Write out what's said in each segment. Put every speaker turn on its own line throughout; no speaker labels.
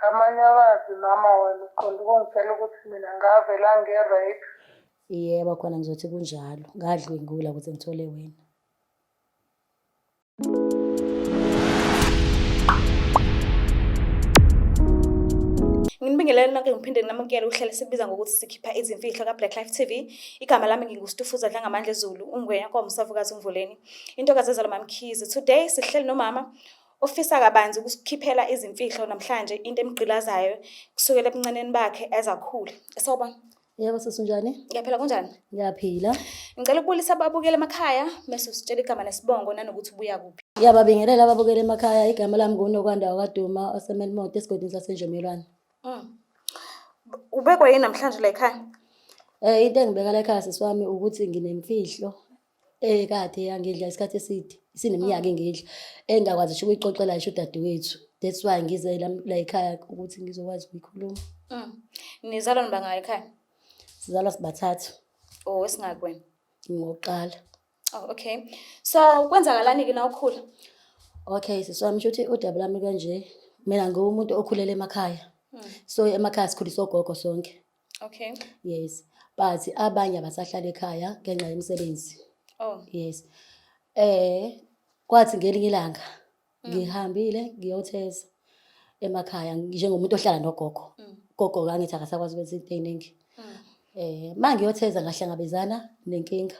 Amanye abazi noma wena uqonda ukungitshela ukuthi mina ngavela nge-rape.
Yebo khona ngizothi kunjalo. Ngadlwengula ukuze ngithole wena.
Nginibingelele nonke ngiphinde nginamukele uhlelo sibiza ngokuthi sikhipha izimfihlo ka-Blaqlife TV. Igama lami nginguStufuza Dlangamandla Zulu, ungwenya kwaMsavukazi uMvuleni. Intokazi ezalwa Mamkhize. Today sihleli nomama ofisa kabanzi ukusikhiphela izimfihlo namhlanje into emgqilazayo kusukela ebuncaneni bakhe ezakhula. Sawubona.
Yebo sisi njani?
Ngiyaphila kunjani?
Ngiyaphila.
Ngicela ukubulisa ababukeli emakhaya bese usitshela igama nesibongo nanokuthi ubuya kuphi.
Ngiyababingelela ababukeli emakhaya. Igama lami nguNokwanda wakwaDuma oseMelmoth esigodini saseNjomelwane.
Ubekwa yini namhlanje la ekhaya?
Into engibeka la ekhaya sisi wami ukuthi nginemfihlo kade yangidla isikhathi eside. Sineminyaka engidla engakwazi ngisho ukuyixoxela ngisho udadewethu. That's why ngize la ekhaya ukuthi ngizokwazi ukuyikhuluma.
Nizalwa nibanga ekhaya?
Sizalwa sibathathu.
Oh, esingakweni.
Ngokuqala.
Oh, okay. So kwenzakalani-ke na ukhula?
Okay, sisi wami ngisho ukuthi udaba lami kanje. Mina ngumuntu okhulele emakhaya. So emakhaya sikhuliswa ogogo sonke.
Okay.
Yes. But abanye abasahlala ekhaya ngenxa yemisebenzi.
Oh.
Yes. Kwathi ngelinye ilanga ngihambile ngiyotheza emakhaya njengomuntu ohlala nogogo. Gogo kangithi akasakwazi ukwenza izinto eziningi. Mangiyotheza ngahlangabezana nenkinga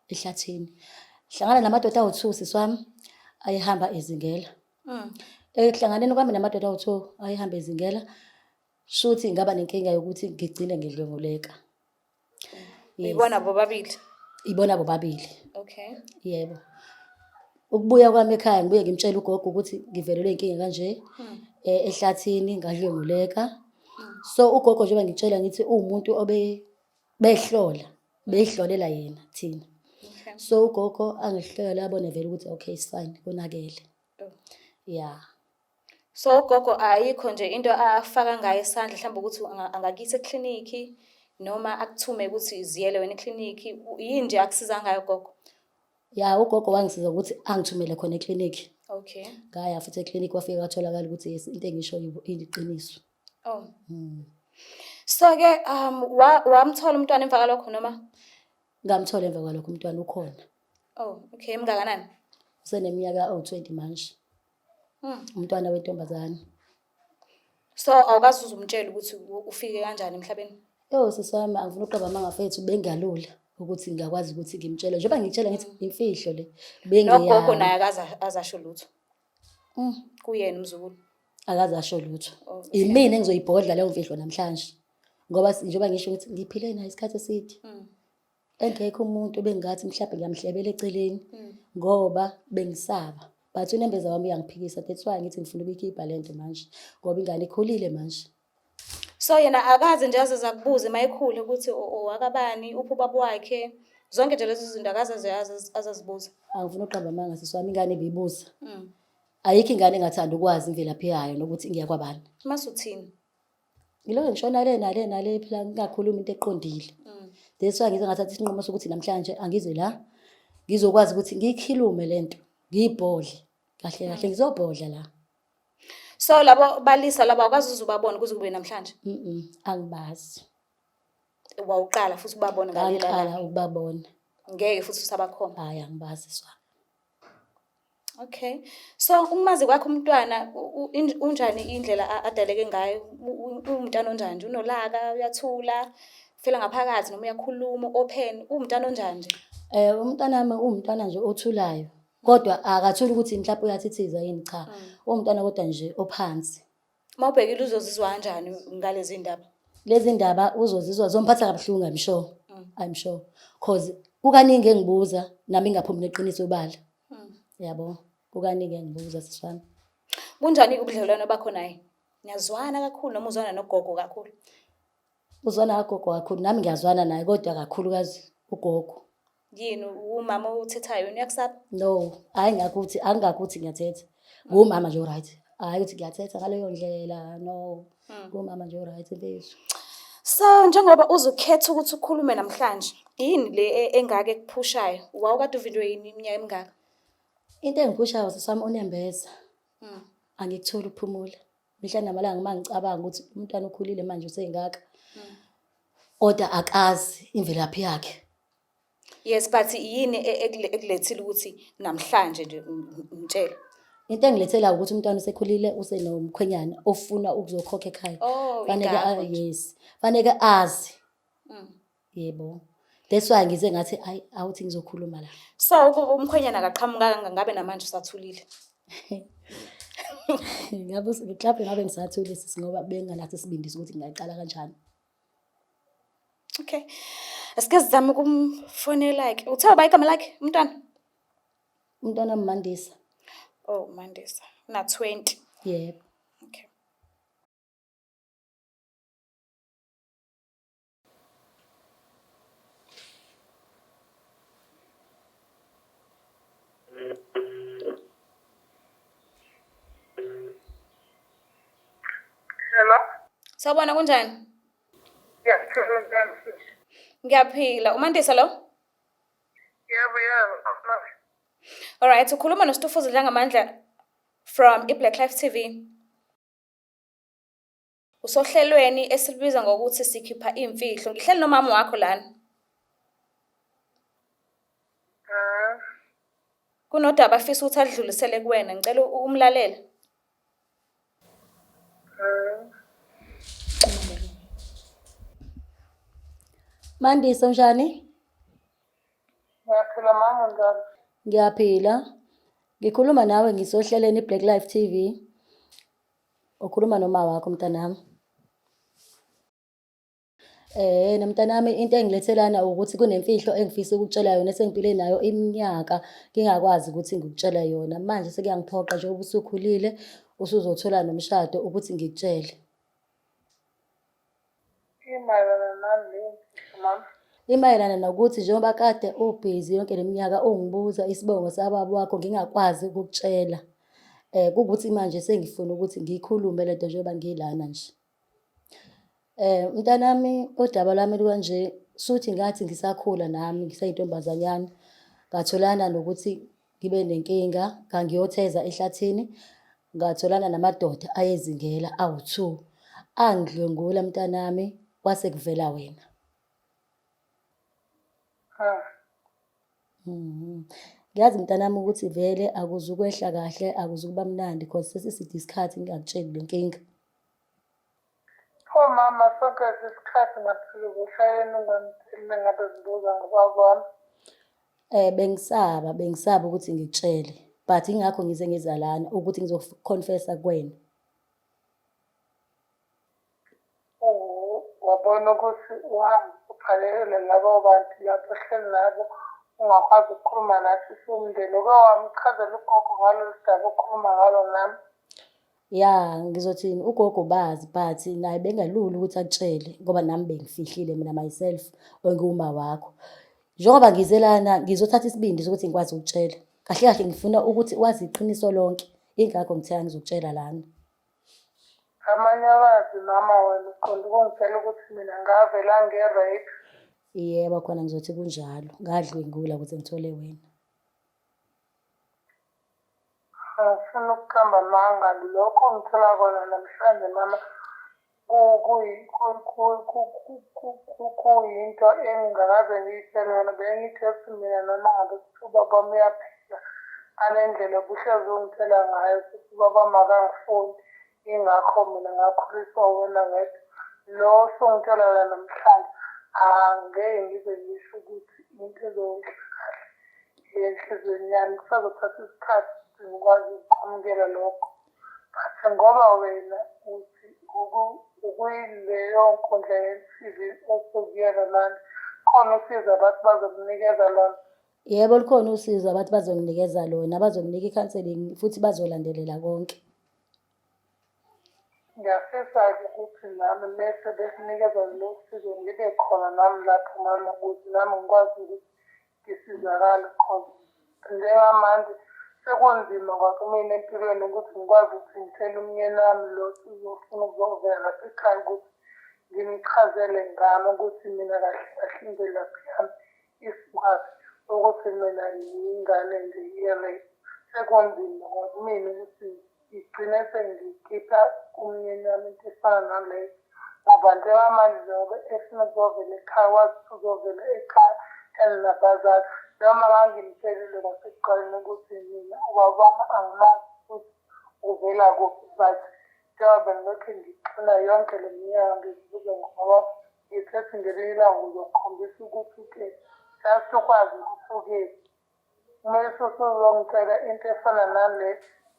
ehlathini. Hlangana namadoda awu2 sisi wami ayehamba ezingela. Ekuhlanganeni kwami namadoda awu2 ayehamba ezingela. Shuthi ngaba nenkinga yokuthi ngigcine ngidlwenguleka.
Ibona bobabili.
Ibona bobabili.
Okay.
Yebo. Ukubuya kwami ekhaya ngibuye ngimtshela ugogo ukuthi ngivelelwe inkinga kanje ehlathini ngadlwenguleka. So ugogo njengoba ngitshela ngithi umuntu behlolela yena thina.
Okay.
So ugogo angihlola yabona vele ukuthi okay it's fine konakele. Yeah.
So ugogo ayikho nje into afaka ngayo isandla mhlawumbe ukuthi angakise ekliniki noma akuthume ukuthi ziyele wena ekliniki yini nje akusiza ngayo gogo?
Ya ugogo wangisiza ukuthi angithumele khona ekliniki.
Okay.
Ngaya futhi ekliniki wafika watholakala ukuthi into engisho iqiniso.
Oh. So ke wamthola umntwana emva kwalokho noma?
Ngamthola emva kwalokho umntwana ukhona.
Oh, okay, emngakanani?
Useneminyaka ewu20 manje. Umntwana wentombazane.
So awukazi uzumtshela ukuthi ufike kanjani emhlabeni?
Sisi wami angifuna uqaba amangafethu bengalula ukuthi ngiyakwazi ukuthi ngimtshele njengoba ngitshela ngithi imfihlo le
nogogo naye azasho lutho. Kuyena umzukulu
akazasho lutho. Imina engizoyibhodla leyo mfihlo namhlanje ngoba njengoba ngisho ukuthi ngiphile naye isikhathi eside. Engekho umuntu bengathi mhlawumbe ngiyamhlebela eceleni ngoba bengisaba. But unembeza wami uyangiphikisa that's why ngithi ngifuna ukuyikhipha lento manje ngoba ingane ikhulile manje.
So yena akaze nje azakubuze mayikhule ukuthi owakabani uphi ubaba wakhe zonke nje lezo zinto akaze azazibuza.
Angifuna uqamba amanga sisi wami ingane beyibuza. Ayikho ingane engathanda ukwazi imvelaphi yayo nokuthi ngiyakwabani.
Masuthini?
Ngilo ngishona le phela ngingakhuluma into eqondile. That's why ngize ngathatha isinqumo sokuthi namhlanje angize la ngizokwazi ukuthi ngikhilume lento ngiyibhodle kahle ngizobhodla la.
So labo balisa laba akwazi uzubabona kuze kube namhlanje?
Angibazi.
Wawuqala futhi ubabona ngalela la?
Ngaqala ukubabona.
Ngeke futhi usabakhomba?
Hayi angibazi swa.
Okay. So umazi kwakho umntwana unjani indlela adaleke ngayo? Umntwana onjani nje? Unolaka, uyathula, ufela ngaphakathi noma uyakhuluma, open, umntwana onjani nje?
Umntwana wami umntwana nje othulayo. Kodwa akathuli ukuthi mhlawumbe uyathithiza yini cha. Umntwana kodwa nje ophansi.
Mawubhekile uzozizwa kanjani ngalezi ndaba?
Lezi ndaba uzozizwa zomphatha kabuhlungu I'm sure. Cause kukaningi engibuza nami ngaphumi neqiniso obala. Yabo. Kukaningi engibuza sisifana.
Kunjani ubudlelwano bakho naye? Niyazwana kakhulu noma uzwana nogogo kakhulu?
Uzwana nogogo kakhulu nami ngiyazwana naye kodwa kakhulukazi ugogo.
Yini umama uthethayo uyakusaba?
No, angakuthi ngiyathetha. Ngumama nje right. Hayi ukuthi ngiyathetha ngaleyo ndlela no. Ngumama nje right mfethu.
So njengoba uzukhetha ukuthi ukhulume namhlanje, yini le engake ekuphushayo? Wawukade uvinjwe yini iminyaka emingaka?
Into engiphushayo sisami unembeza. Angikutholi ukuphumula. mihla namalanga mangicabanga ukuthi umntwana ukhulile manje usengaka kodwa akazi imvelaphi yakhe.
Yes, but yini ekulethile ukuthi namhlanje nje ngitshela?
Into engilethela ukuthi umntwana usekhulile usenomkhwenyana ofuna ukuzokhokha ekhaya. Yes. Faneke azi. Yebo. That's why ngize ngathi awuthi ngizokhuluma la.
So umkhwenyana akaqhamuka ngabe namanje usathulile.
Mhlawumbe ngabe ngisathule ngoba benganathi isibindisi ukuthi ngingaqala kanjani.
Okay. Asike sizame ukumfonela ke. Uthe uba igama lakhe umntwana?
Umntwana Mandisa.
Oh, Mandisa. Na 20.
Yebo.
Okay.
Hello?
Sawubona kunjani?
Ngiyaphila.
Ngiyaphila. uMandisa lo?
Yebo.
Alright, ukhuluma noStufuza Dlangamandla from Blaqlife TV. Usohlelweni esilibiza ngokuthi sikhipha imfihlo. Ngihleli nomama wakho lana. Kunodaba afisa ukuthi adlulisele kuwena. Ngicela umlalele.
Mandisa unjani?
Ngiyaphila mama njani?
Ngiyaphila. Ngikhuluma nawe ngisohleleni Blaqlife TV. Ukhuluma noma wakho mntanami. Nomntanami into engilethelana ukuthi kunemfihlo engifisa ukutshela yona esengipile nayo iminyaka ngingakwazi ukuthi ngikutshela yona. Manje sekuyangiphoqa njengoba usukhulile usuzothola nomshado ukuthi ngikutshele.
Imayelana nani mama?
Imayelana nokuthi njengoba kade ubhizi yonke leminyaka ungibuza isibongo sababa wakho ngingakwazi ukukutshela. Kukuthi manje sengifuna ukuthi ngikhulume lento njengoba ngilana nje. Mntanami udaba lami kanje suthi ngathi ngisakhula nami ngisayintombazanyana ngatholana nokuthi ngibe nenkinga ngangiyotheza ehlathini ngatholana namadoda ayezingela awu2 angidlwengula mntanami kwase kuvela wena. Ngiyazi mntanami ukuthi vele akuzukwehla kahle akuzukuba mnandi because sesiside isikhathi ngingakutsheli lenkinga.
Mama sonke isikhathi ngaphila kushayeni ungangithini ngabe zibuza ngokwami.
Bengisaba ukuthi ngikutshele but ingakho ngize ngizalana ukuthi ngizoconfessa kuwena.
Wabona ukuthi uhambe uphalele labo bantu lapho hleli nabo ungakwazi ukukhuluma nathi somndeni. Uke wamchazela ugogo ngalo sidaba ukhuluma ngalo nami.
Ya ngizothini ugogo bazi but naye bengalula ukuthi akutshele ngoba nami bengifihlile mina myself ongiwuma wakho. Njengoba ngizelana ngizothatha isibindi sokuthi ngikwazi ukutshela. Kahle kahle ngifuna ukuthi wazi iqiniso lonke. Ingakho ngithe ngizokutshela lana.
Amanye abazi noma wena uqonda ukungitshela ukuthi mina ngavela nge-rape.
Yebo khona ngizothi kunjalo. Ngadlwengula ukuthi ngithole wena.
Ngifuna ukuqamba amanga lokho ngithola kona namhlanje mama kuyinto engingakaze ngiyitshele yona. Bengithi ukuthi mina noma ngabe ubaba wami uyaphila ngalendlela obuhlezi ungitshela ngayo ukuthi ubaba wami akangifuni. Ingakho mina ngakhuliswa wena ngedwa. Lo songitshela yona namhlanje angeke ngize ngisho ukuthi into ezokuhlala enhlizweni yami kusazothatha isikhathi ngikwazi ukuqhamukela lokho. But ngoba wena uthi ukuyileyo nkundla ye-TV osukuyela manje khona usizo abantu bazokunikeza lona.
Yebo likhona usizo abantu bazonginikeza lona bazokunika i-counselling futhi bazolandelela konke.
Ngiyafisa-ke ukuthi nami mese besinikeza lo sizo ngibe khona nami lapho mama ukuthi nami ngikwazi ukuthi ngisizakale khona. Njengamanje sekunzima kwakumina empilweni ukuthi ngikwazi ukuthi ngithele umyeni wami lo uzofuna ukuzovela lapha ekhaya ukuthi ngimchazele ngami ukuthi mina kahle kahle imvelaphi yami isikwazi ukuthi mina yingane nje ye-rape. Sekunzima kwakumina ukuthi ngigcine sengikhipha umyeni wami into efana naleyo. Ngoba njengamanje njengoba efuna ukuzovela ekhaya, wazi ukuthi uzovela ekhaya and nabazali. Noma ngangimtshelile ngasekuqaleni ukuthi mina ubaba angimazi ukuthi uvela kuphi, but njengoba ngilokhu ngixina yonke le minyaka ngizibuza ngoba ngithethe ngelinye ilanga uzokhombisa ukuthi just ukwazi ukuthi ukephi. Kumele usuzongitshela into efana nale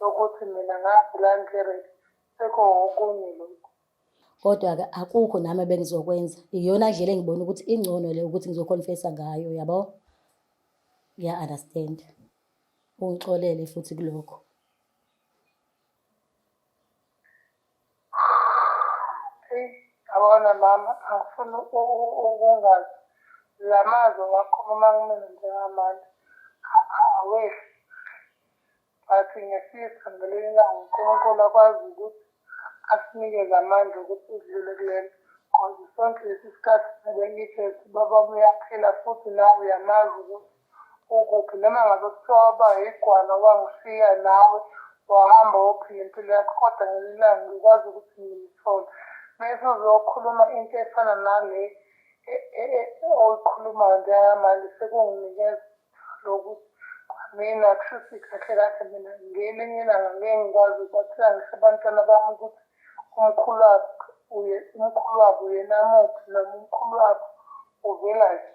yokuthi mina ngavela ngiredi sekho okunye lokhu.
Kodwa-ke akukho nami ebengizokwenza. Iyona ndlela engibona ukuthi ingcono le ukuthi ngizoconfessa ngayo, yabo? Ngiya-understand. Ungixolele futhi kulokho.
Yabona mama, angifuni ukungazi. La mazwi wakhuluma kumina njengamanje awehli. But ngiyafisa ngelinye ilanga uNkulunkulu akwazi ukuthi asinikeze amandla ukuthi udlule kulelo. Because sonke lesi sikhathi bengithethe baba uyaphila futhi nawe uyamazi ukuthi ukuphi. Noma ngabe kuthiwa waba igwala wangishiya nawe wahamba wophila impilo yakho, kodwa ngelinye ilanga ngikwazi ukuthi ngimthole. Mese uzokhuluma into efana nale oyikhulumayo njengamanje sekunginikeza lokuthi mina kushuthi kahle kahle mina ngelinye ilanga ngeke ngikwazi ukwathela ngisho abantwana bami ukuthi umkhulu wabo yena muphi noma umkhulu wabo uvelaphi.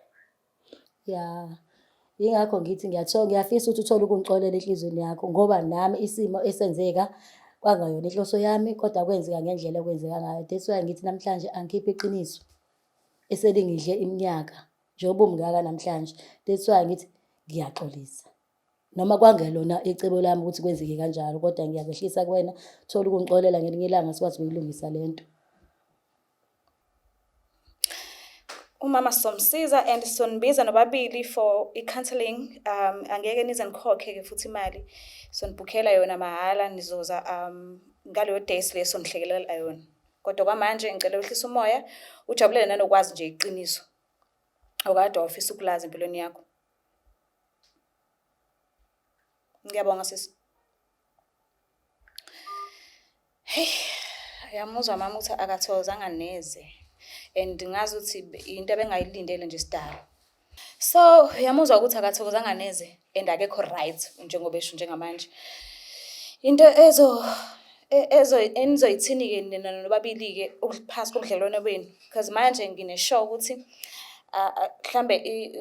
Ya, yingakho ngithi ngiyafisa ukuthi uthole ukungixolela enhlizweni yakho, ngoba nami isimo esenzeka kwangayona inhloso yami, kodwa kwenzeka ngendlela okwenzeka ngayo. That's why ngithi namhlanje angikhiphe iqiniso eselingidle iminyaka njengoba umngaka namhlanje. That's why ngithi ngiyaxolisa, noma kwangelona icebo lami ukuthi kwenzeke kanjalo, kodwa ngiyazehlisa kuwena, thola ukungixolela ngelinye ilanga sikwazi ukuyilungisa lento.
Umama somsiza and sonbiza nobabili for i-counseling. Angeke nize nikhokhe-ke futhi imali, sonibhukhela yona mahhala, nizoza ngaleyo days leyo sonihlekelela yona. Kodwa kwamanje ngicela wehlise umoya, ujabulele nanokwazi nje iqiniso. Awukade wafisa ukulazi empilweni yakho. Ngiyabonga sisi. Hey, yamuzwa mama ukuthi akathozanga neze. And ngazi ukuthi into ebengayilindele nje sidala. So yamuzwa ukuthi akathokozanga neze and akekho right njengoba esho njengamanje. Into enizoyithini-ke nina nobabili-ke ukuphasi kobudlelwano benu, because manje ngine-sure ukuthi mhlambe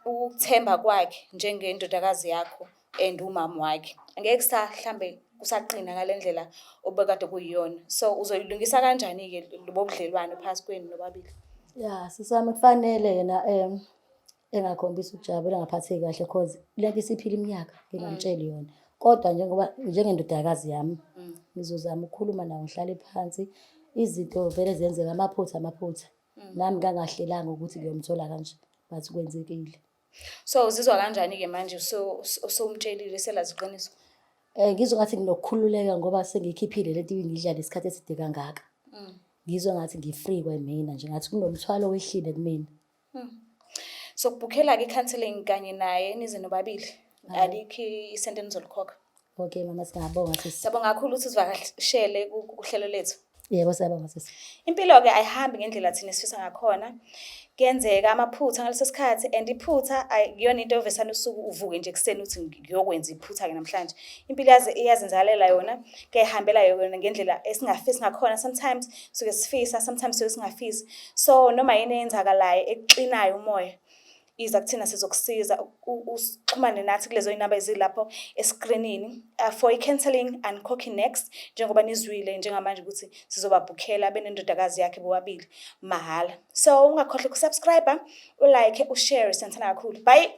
ukuthemba kwakhe njengendodakazi yakho and umama wakhe angeke mhlambe kusaqina ngale ndlela obekade kuyiyona. So uzoyilungisa kanjani-ke lobo budlelwano phakathi kwenu nobabili?
Ya, sisami kufanele yena engakhombisa ukujabula, engaphatheki kahle, cause lento isiphila iminyaka ngingamtsheli yona. Kodwa njengendodakazi yami ngizozama ukukhuluma nawe, ngihlale phansi, izinto vele zenzeka, amaphutha. Nami ngangahlelanga ukuthi ngiyomthola kanje, but kwenzekile.
So uzizwa kanjani-ke manje usumtshelile selazi iqiniso?
Ngizwa ngathi nginokukhululeka ngoba sengikhiphile lento ngidlala isikhathi eside kangaka. Ngizwa ngathi ngifree kwemina nje, ngathi kunomthwalo wehlile kumina.
So kubhukhela-ke i-counseling kanye naye nize nobabili, alikho isenti enizolikhokha?
Okay mama, singabonga sisi.
Siyabonga kakhulu ukuthi uzivakashele kuhlelo lethu.
Yebo, siyabonga sisi.
Impilo-ke ayihambi ngendlela thina esifisa ngakhona. Kuyenzeka amaphutha ngaleso sikhathi, and iphutha ayiyona into ovesana usuku uvuke nje ekuseni uthi ngiyokwenza iphutha-ke namhlanje. Impilo iyazenzalela yona, kuyayihambela yona ngendlela esingafisi ngakhona. Sometimes suke sifisa, sometimes suke singafisi. So noma yini eyenzakalayo ekuxinayo umoya, iza kuthina sizokusiza uxhumane nathi kulezo inamba ezilapho escreenini for i-counseling and cooking next, njengoba nizwile njengamanje ukuthi sizobabhukhela benendodakazi yakhe bobabili mahhala. So ungakhohlwa ukusubscribe, ulike, ushare, siyathandana kakhulu. Bye.